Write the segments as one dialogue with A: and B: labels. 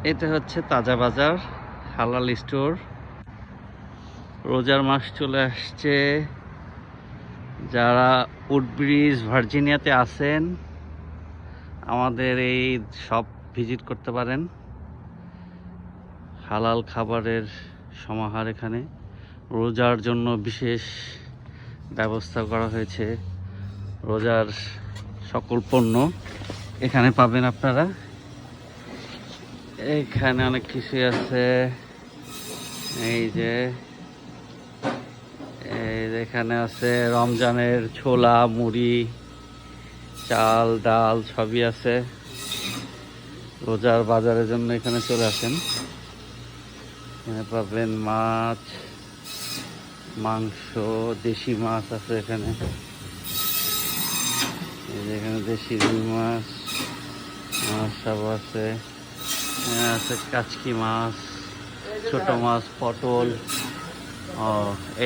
A: এটা হচ্ছে তাজা বাজার, হালাল স্টোর। রোজার মাস চলে আসছে। যারা উডব্রিজ ভার্জিনিয়াতে আছেন, আমাদের এই শপ ভিজিট করতে পারেন। হালাল খাবারের সমাহার এখানে। রোজার জন্য বিশেষ ব্যবস্থা করা হয়েছে। রোজার সকল পণ্য এখানে পাবেন আপনারা। এখানে অনেক কিছুই আছে। এই যে এখানে আছে রমজানের ছোলা, মুড়ি, চাল, ডাল সবই আছে। রোজার বাজারের জন্য এখানে চলে আসেন। এখানে পাবেন মাছ, মাংস, দেশি মাছ আছে এখানে। এখানে দেশি রুই মাছ সব আছে। এখানে আছে কাচকি মাছ, ছোট মাছ, পটল।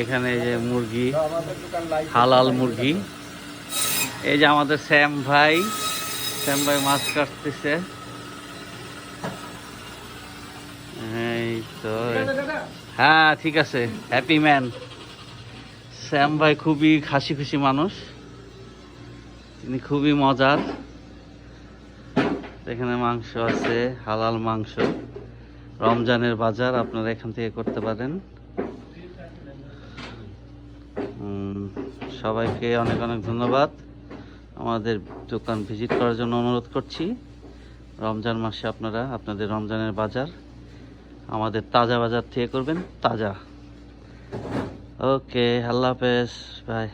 A: এখানে এই যে মুরগি, হালাল মুরগি। এই যে আমাদের শ্যাম ভাই মাছ কাটতেছে। এই তো, হ্যাঁ ঠিক আছে, হ্যাপি ম্যান। শ্যাম ভাই খুবই হাসি খুশি মানুষ, তিনি খুবই মজার। এখানে মাংস আছে, হালাল মাংস। রমজানের বাজার আপনারা এখান থেকে করতে পারেন। সবাইকে অনেক অনেক ধন্যবাদ আমাদের দোকান ভিজিট করার জন্য অনুরোধ করছি। রমজান মাসে আপনারা আপনাদের রমজানের বাজার আমাদের তাজা বাজার থেকে করবেন, তাজা। ওকে, আল্লাহ হাফেজ, বাই।